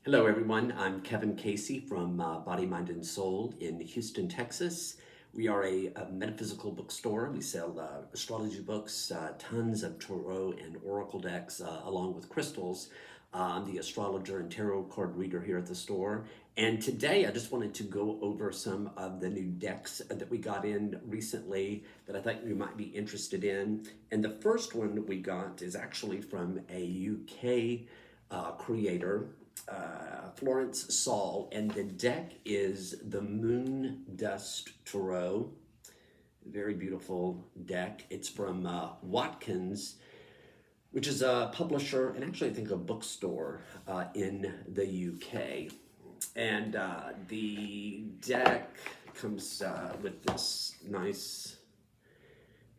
Hello, everyone. I'm Kevin Casey from Body, Mind, and Soul in Houston, Texas. We are a metaphysical bookstore. We sell astrology books, tons of tarot and oracle decks, along with crystals. I'm the astrologer and tarot card reader here at the store. And today I just wanted to go over some of the new decks that we got in recently that I think you might be interested in. And the first one that we got is actually from a UK creator, Florence Saul, and the deck is the Moon Dust Tarot. Very beautiful deck. It's from Watkins, which is a publisher and actually I think a bookstore in the UK. And the deck comes with this nice.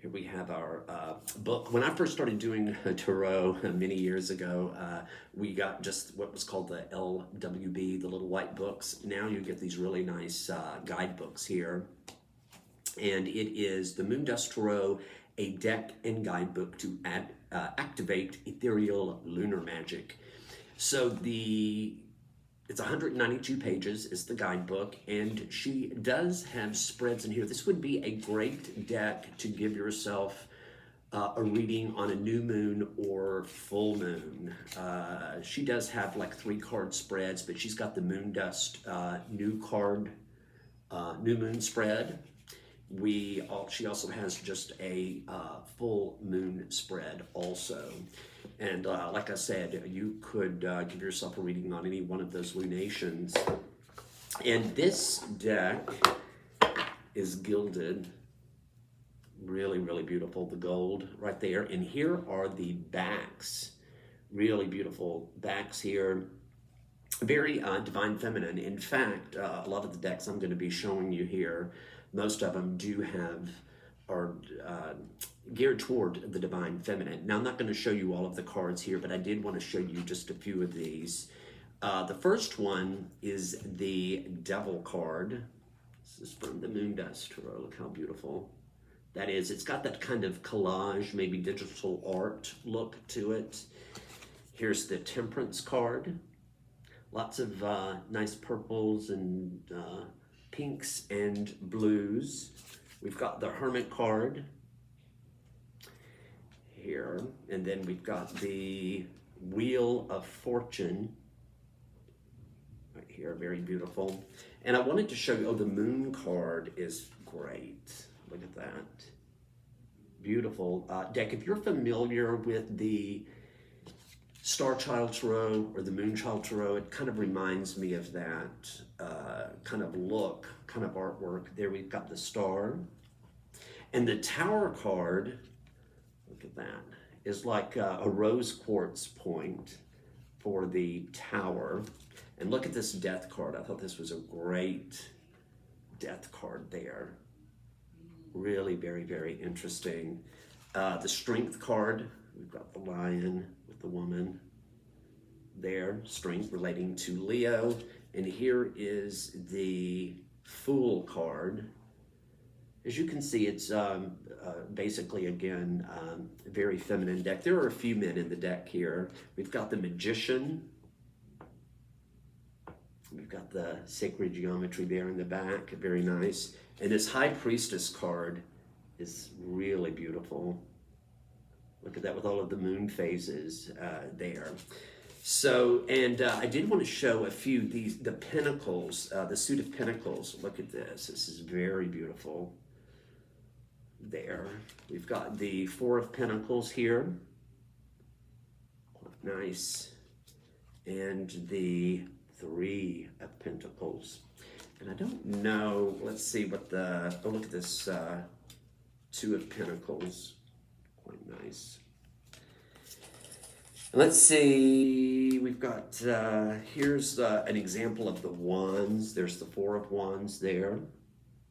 Here we have our book. When I first started doing tarot many years ago, we got just what was called the LWB, the little white books. Now you get these really nice guidebooks here. And it is the Moon Dust Tarot, a deck and guidebook to activate ethereal lunar magic. So it's 192 pages is the guidebook, and she does have spreads in here. This would be a great deck to give yourself a reading on a new moon or full moon. She does have like 3-card spreads, but she's got the Moon Dust new moon spread. She also has just a full moon spread also. And like I said, you could give yourself a reading on any one of those lunations. And this deck is gilded. Really, really beautiful. The gold right there. And here are the backs. Really beautiful backs here. Very divine feminine. In fact, a lot of the decks I'm going to be showing you here, most of them are geared toward the divine feminine. Now, I'm not going to show you all of the cards here, but I did want to show you just a few of these. The first one is the Devil card. This is from the Moon Dust Tarot. Look how beautiful that is. It's got that kind of collage, maybe digital art look to it. Here's the Temperance card. Lots of nice purples and pinks and blues. We've got the Hermit card here, and then we've got the Wheel of Fortune right here, very beautiful. And I wanted to show you, the Moon card is great. Look at that. Beautiful deck. If you're familiar with the Star Child Tarot or the Moon Child Tarot, it kind of reminds me of that kind of look, kind of artwork. There we've got the star. And the Tower card, look at that, is like a rose quartz point for the tower. And look at this Death card. I thought this was a great Death card there. Really very, very interesting. The Strength card, we've got the lion with the woman there, strength relating to Leo. And here is the Fool card. As you can see, it's basically, again, a very feminine deck. There are a few men in the deck here. We've got the Magician. We've got the Sacred Geometry there in the back, very nice. And this High Priestess card is really beautiful. Look at that with all of the moon phases there. So, and I did want to show a few, the Pentacles, the suit of Pentacles. Look at this. This is very beautiful there. We've got the Four of Pentacles here. Quite nice. And the Three of Pentacles. And I don't know, let's see what look at this Two of Pentacles. Quite nice. Let's see, we've got, here's an example of the wands. There's the Four of Wands there.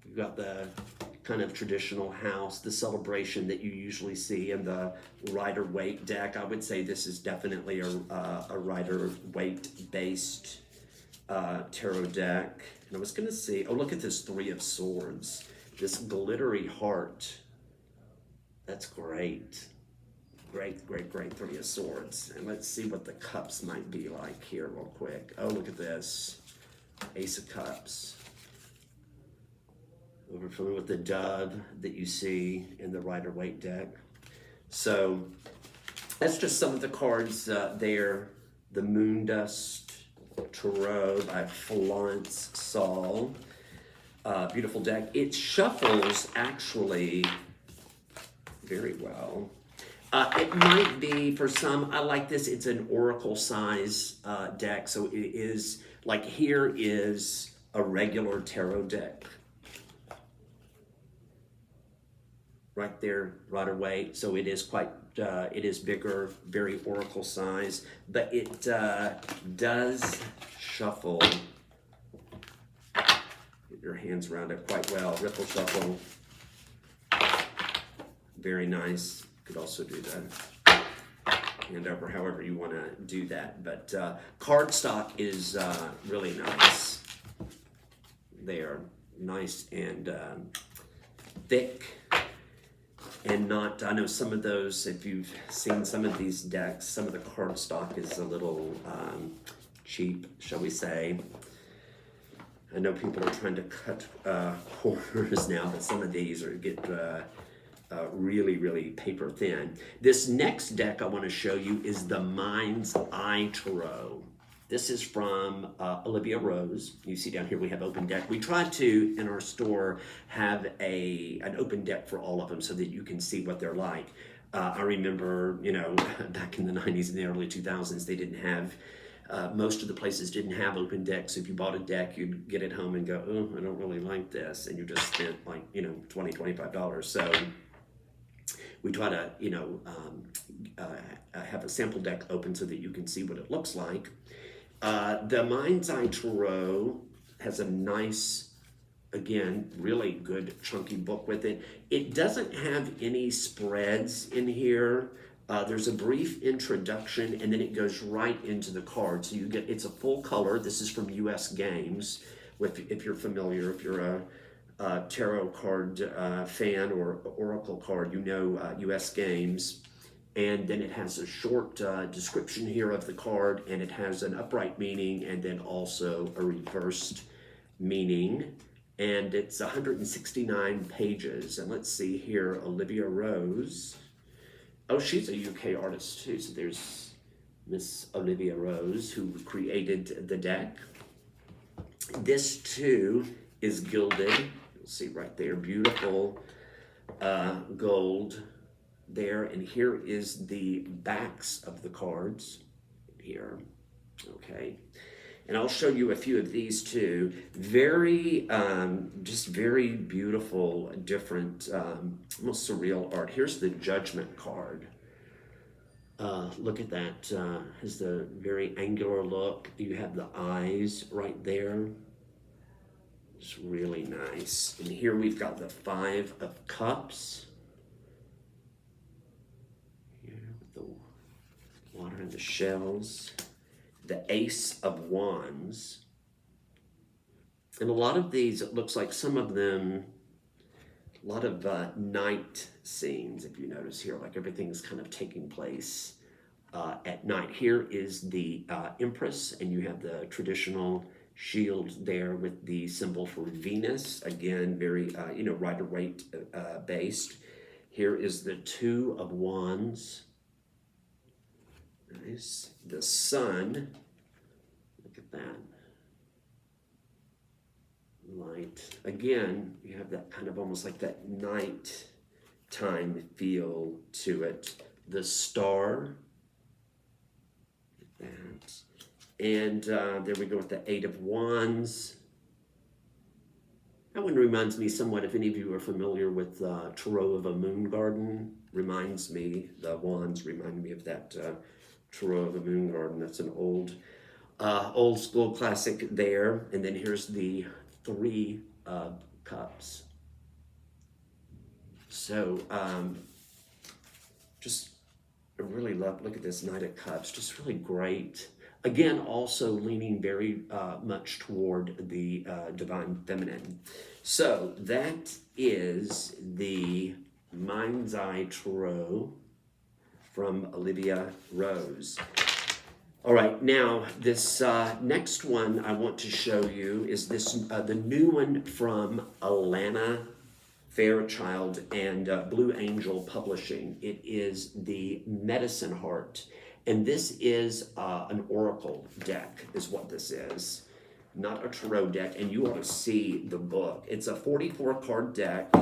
You've got the kind of traditional house, the celebration that you usually see in the Rider-Waite deck. I would say this is definitely a Rider-Waite based tarot deck. And I was going to see, look at this Three of Swords, this glittery heart. That's great. Great, great, great Three of Swords. And let's see what the cups might be like here real quick. Oh, look at this. Ace of Cups. We're familiar with the dove that you see in the Rider-Waite deck. So that's just some of the cards there. The Moondust Tarot by Florence Saul. Beautiful deck. It shuffles actually very well. It might be, for some, I like this, it's an oracle size deck, so it is, like here is a regular tarot deck. Right there, Rider-Waite, so it is quite, it is bigger, very oracle size, but it does shuffle, get your hands around it quite well, ripple shuffle, very nice. Could also do that hand over, however you want to do that. But cardstock is really nice. They are nice and thick and not, I know some of those, if you've seen some of these decks, some of the cardstock is a little cheap, shall we say. I know people are trying to cut corners now, but some of these are really, really paper thin. This next deck I want to show you is the Mind's Eye Tarot. This is from Olivia Rose. You see down here we have open deck. We try to, in our store, have an open deck for all of them so that you can see what they're like. I remember, you know, back in the 90s and the early 2000s, they didn't have, most of the places didn't have open decks. So if you bought a deck, you'd get it home and go, oh, I don't really like this. And you just spent like, you know, $20, $25. So we try to, you know, have a sample deck open so that you can see what it looks like. The Mind's Eye Tarot has a nice, again, really good chunky book with it. It doesn't have any spreads in here. There's a brief introduction and then it goes right into the card. So you get, it's a full color. This is from US Games. If you're familiar, if you're a tarot card fan or oracle card, you know US Games. And then it has a short description here of the card, and it has an upright meaning and then also a reversed meaning. And it's 169 pages. And let's see here, Olivia Rose. Oh, she's a UK artist too. So there's Miss Olivia Rose, who created the deck. This too is gilded. You'll see right there, beautiful gold there. And here is the backs of the cards here. Okay. And I'll show you a few of these too. Very, just very beautiful, different, almost surreal art. Here's the Judgment card. Look at that, has the very angular look. You have the eyes right there. It's really nice. And here we've got the Five of Cups. Here with the water and the shells. The Ace of Wands. And a lot of these, it looks like some of them, a lot of night scenes, if you notice here, like everything's kind of taking place at night. Here is the Empress, and you have the traditional shield there with the symbol for Venus. Again, very, you know, Rider-Waite based. Here is the Two of Wands. Nice. The Sun. Look at that. Light. Again, you have that kind of almost like that night time feel to it. The Star. Like that. And there we go with the Eight of Wands. That one reminds me somewhat, if any of you are familiar with Tarot of a Moon Garden, reminds me, the wands remind me of that Tarot of a Moon Garden. That's an old school classic there. And then here's the Three of Cups. So just I really love, look at this Knight of Cups, just really great. Again, also leaning very much toward the Divine Feminine. So that is the Mind's Eye Tarot from Olivia Rose. All right, now this next one I want to show you is this the new one from Alana Fairchild and Blue Angel Publishing. It is the Medicine Heart, and this is an oracle deck is what this is, not a tarot deck, and you ought to see the book. It's a 44 card deck.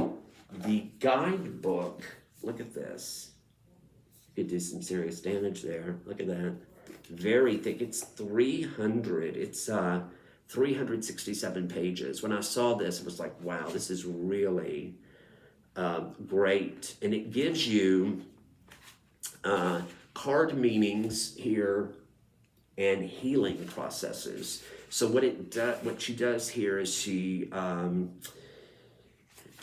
The guidebook, look at this. You could do some serious damage there. Look at that. Very thick. It's 300. It's 367 pages. When I saw this, it was like, wow, this is really great. And it gives you card meanings here and healing processes. So what she does here is she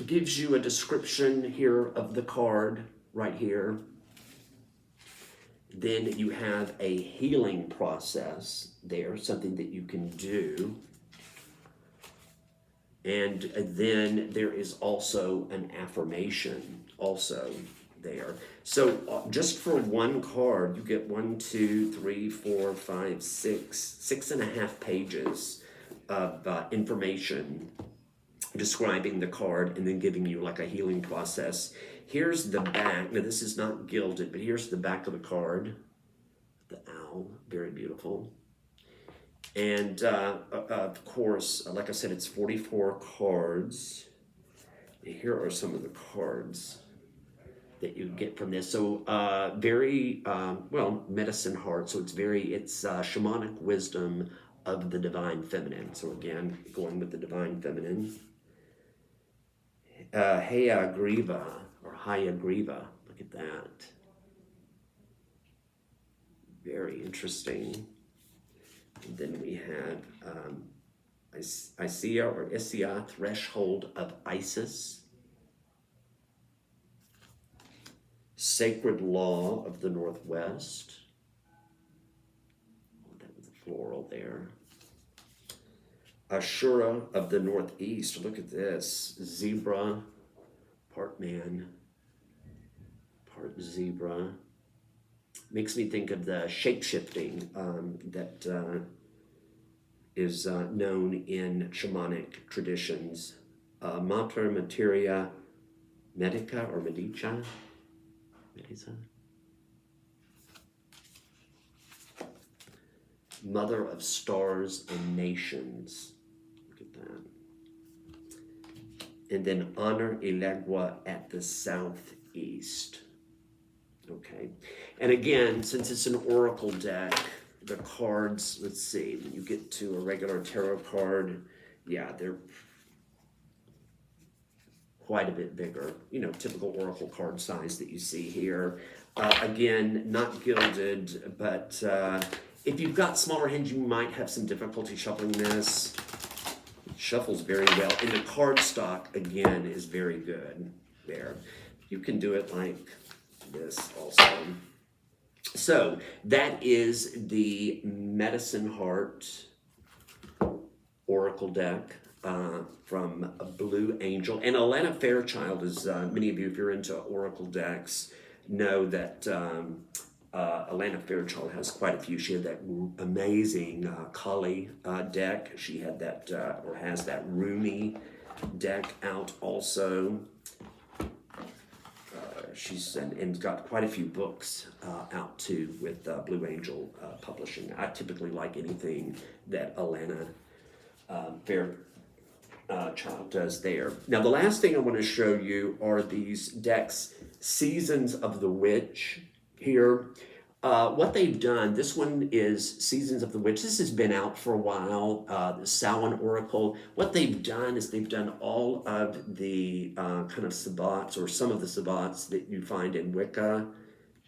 gives you a description here of the card right here. Then you have a healing process there, something that you can do. And then there is also an affirmation also there. So just for one card, you get 1, 2, 3, 4, 5, 6.5 pages of information describing the card and then giving you like a healing process. Here's the back. Now this is not gilded, but here's the back of the card. The owl, very beautiful. And of course, like I said, it's 44 cards. Here are some of the cards that you get from this. So very, well, Medicine Heart. So it's shamanic wisdom of the divine feminine. So again, going with the divine feminine. Heya Griva, or Haya Griva. Look at that. Very interesting. And then we have Isia or Isia, Threshold of Isis. Sacred Law of the Northwest. That was a floral there. Ashura of the Northeast. Look at this. Zebra, part man, part zebra. Makes me think of the shape-shifting that is known in shamanic traditions. Mater Materia Medica or Medica. Mother of Stars and Nations. Look at that. And then Honor Elegua at the Southeast. Okay. And again, since it's an oracle deck, the cards, let's see, when you get to a regular tarot card, yeah, they're quite a bit bigger, you know, typical oracle card size that you see here. Again, not gilded, but if you've got smaller hands, you might have some difficulty shuffling this. It shuffles very well. And the card stock, again, is very good there. You can do it like this also. So that is the Medicine Heart Oracle deck from Blue Angel. And Alana Fairchild is, many of you, if you're into Oracle decks, know that Alana Fairchild has quite a few. She had that amazing Kali deck. She had that, or has that Rumi deck out also. She's and got quite a few books out too with Blue Angel Publishing. I typically like anything that Alana Fairchild does there. Now the last thing I want to show you are these decks, Seasons of the Witch here. What they've done, this one is Seasons of the Witch. This has been out for a while, the Samhain Oracle. What they've done is they've done all of the kind of sabbats, or some of the sabbats that you find in Wicca,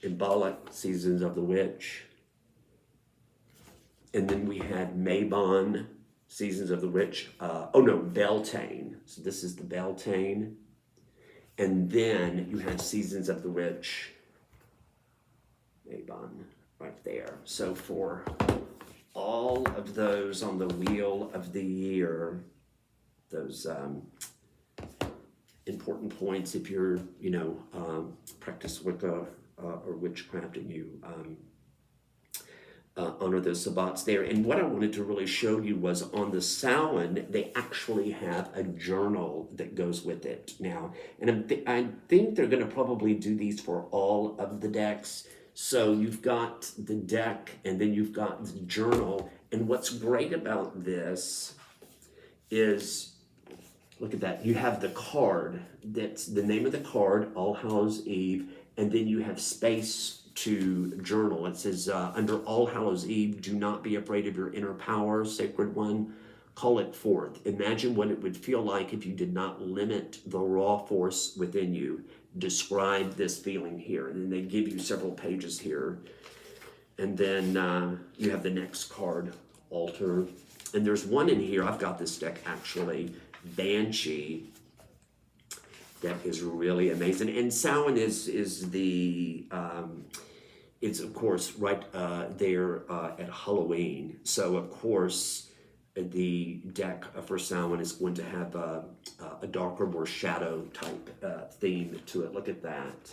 Symbolic Seasons of the Witch. And then we had Mabon, Seasons of the Witch. Beltane. So this is the Beltane. And then you had Seasons of the Witch, Mabon, right there. So for all of those on the wheel of the year, those important points, if you're, practice Wicca or witchcraft, and you honor those sabbats there. And what I wanted to really show you was on the Samhain, they actually have a journal that goes with it now. And I think they're going to probably do these for all of the decks. So you've got the deck, and then you've got the journal. And what's great about this is, look at that. You have the card. That's the name of the card, All Hallows Eve. And then you have space to journal. It says, under All Hallows Eve, do not be afraid of your inner power, Sacred One. Call it forth. Imagine what it would feel like if you did not limit the raw force within you. Describe this feeling here. And then they give you several pages here. And then you have the next card, Altar. And there's one in here, I've got this deck actually, Banshee. That is really amazing. And Samhain is the, it's of course right there at Halloween. So of course the deck for Samhain is going to have a darker, more shadow type theme to it. Look at that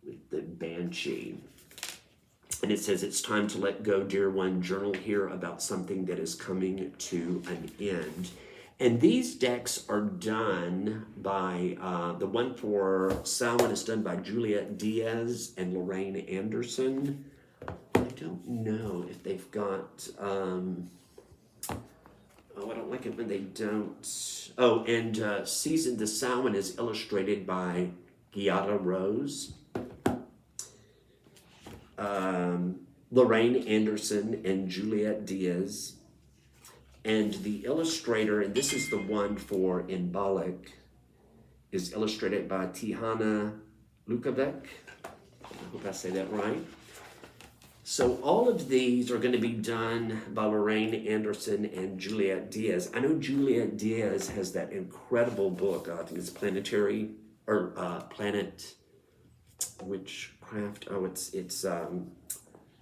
with the Banshee. And it says, it's time to let go, dear one. Journal here about something that is coming to an end. And these decks are done by, the one for Samhain is done by Juliet Diaz and Lorraine Anderson. I don't know if they've got, oh, I don't like it when they don't. Oh, and the Samhain is illustrated by Giada Rose. Lorraine Anderson and Juliet Diaz. And the illustrator, and this is the one for Embolic, is illustrated by Tihana Lukovic. I hope I say that right. So all of these are going to be done by Lorraine Anderson and Juliet Diaz. I know Juliet Diaz has that incredible book, I think it's Planetary, or Planet Witchcraft. Oh, it's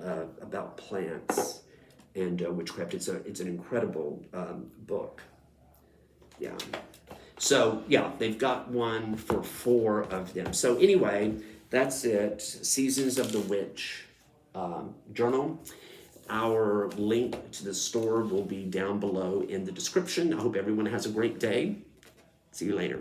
about plants and witchcraft. It's an incredible book. Yeah. So yeah, they've got one for 4 of them. So anyway, that's it. Seasons of the Witch journal. Our link to the store will be down below in the description. I hope everyone has a great day. See you later.